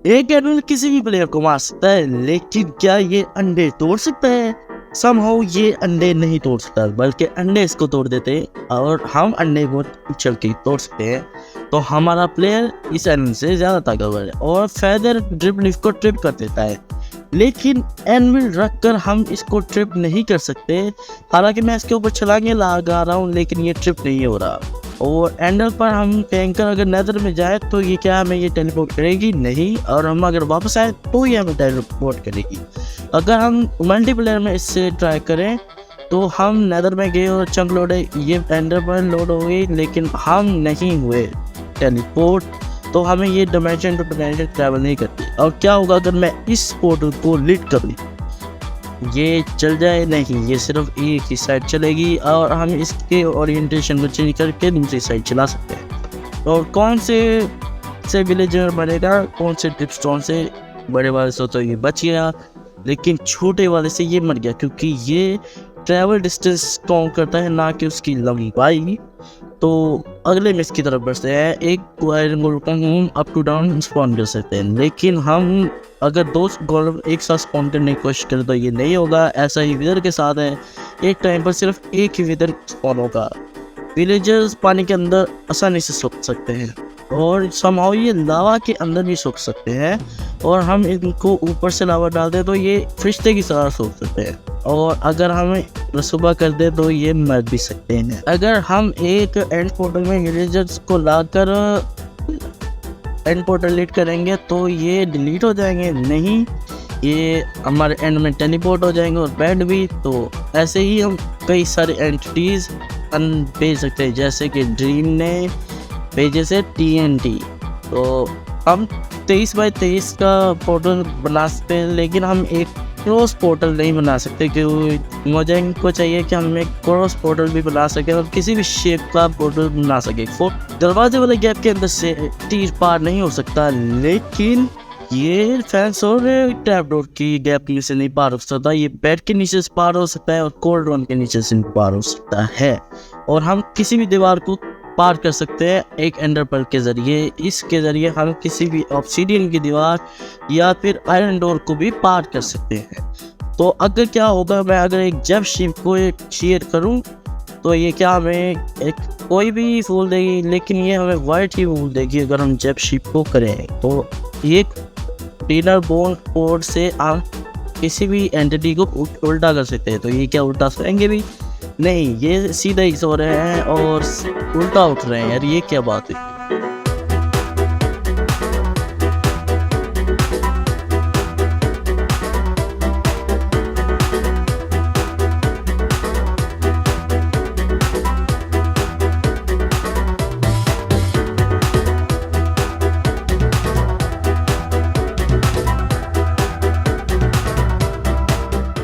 एक एनिमल किसी भी प्लेयर को मार सकता है, लेकिन क्या ये अंडे तोड़ सकता है? समहाउ ये अंडे नहीं तोड़ सकता, बल्कि अंडे इसको तोड़ देते हैं और हम अंडे को उछल के तोड़ सकते हैं। तो हमारा प्लेयर इस एनिमल से ज़्यादा ताकतवर है और फेदर ड्रिबलिफ को ट्रिप कर देता है, लेकिन एनिमल रख कर हम इसको ट्रिप नहीं कर सकते। हालांकि मैं इसके ऊपर छलांगे लगा रहा हूँ, लेकिन ये ट्रिप नहीं हो रहा। और एंडर पर हम टैंकर अगर नेदर में जाए तो ये क्या हमें ये टेलीपोर्ट करेगी? नहीं। और हम अगर वापस आए तो ये हमें टेलीपोर्ट करेगी। अगर हम मल्टीप्लेयर में इससे ट्राई करें तो हम नेदर में गए और चंक लोड है, ये एंडर पर लोड हो गई, लेकिन हम नहीं हुए टेलीपोर्ट, तो हमें ये डिमेंशन टू डिमेंशन ट्रैवल नहीं करती। और क्या होगा अगर मैं इस पोर्टल को लीड कर लूँ? ये चल जाए? नहीं, ये सिर्फ एक ही साइड चलेगी और हम इसके ओरिएंटेशन को चेंज करके दूसरी साइड चला सकते हैं। और कौन से विलेजर बनेगा, कौन से ड्रिपस्टोन से बड़े वाले से तो ये बच गया, लेकिन छोटे वाले से ये मर गया, क्योंकि ये ट्रैवल डिस्टेंस काउंट करता है, ना कि उसकी लंबाई। तो अगले मिस की तरफ बढ़ते हैं। एक गोल्ड को हम अप टू डाउन स्पॉन कर सकते हैं, लेकिन हम अगर दो गोल्ड एक साथ स्पॉन करने की कोशिश करें तो ये नहीं होगा। ऐसा ही विदर के साथ है, एक टाइम पर सिर्फ एक ही विदर स्पॉन होगा। विलेजर्स पानी के अंदर आसानी से सूख सकते हैं और समहाउ ये लावा के अंदर भी सूख सकते हैं, और हम इनको ऊपर से लावा डाल दें तो ये फरिश्ते की तरह सूख सकते हैं। और अगर हमें सुबह कर दे तो ये मर भी सकते हैं। अगर हम एक एंड पोर्टल में विलेजर्स को लाकर एंड पोर्टल लीड करेंगे तो ये डिलीट हो जाएंगे? नहीं, ये हमारे एंड में टेलीपोर्ट हो जाएंगे और बैड भी। तो ऐसे ही हम कई सारे एंटिटीज भेज सकते हैं, जैसे कि ड्रीम ने भेजे से TNT। तो हम 23x23 का पोर्टल बना सकते हैं, लेकिन हम एक क्रॉस पोर्टल नहीं बना सकते, क्योंकि मुझे को चाहिए कि हम एक क्रॉस पोर्टल भी बना सकें और किसी भी शेप का पोर्टल बना सके। दरवाजे वाले गैप के अंदर से तीर पार नहीं हो सकता, लेकिन ये फैंस और ट्रैप डोर की गैप में से नहीं पार हो सकता। ये बेड के नीचे से पार हो सकता है और कोल्ड वन के नीचे से पार हो सकता है। और हम किसी भी दीवार को पार कर सकते हैं एक एंडर पर्ल के जरिए। इसके जरिए हम किसी भी ऑब्सीडियन की दीवार या फिर आयरन डोर को भी पार कर सकते हैं। तो अगर क्या होगा, मैं अगर एक जेब शिप को शेयर करूं तो ये क्या हमें एक कोई भी फूल देगी, लेकिन ये हमें वाइट ही फूल देगी अगर हम जेब शिप को करें। तो एक डिनर बोन कोड से हम किसी भी एंटिटी को उल्टा कर सकते हैं। तो ये क्या उल्टा सोएंगे भी नहीं, ये सीधा ही सो रहे हैं और उल्टा उठ रहे हैं। यार ये क्या बात है?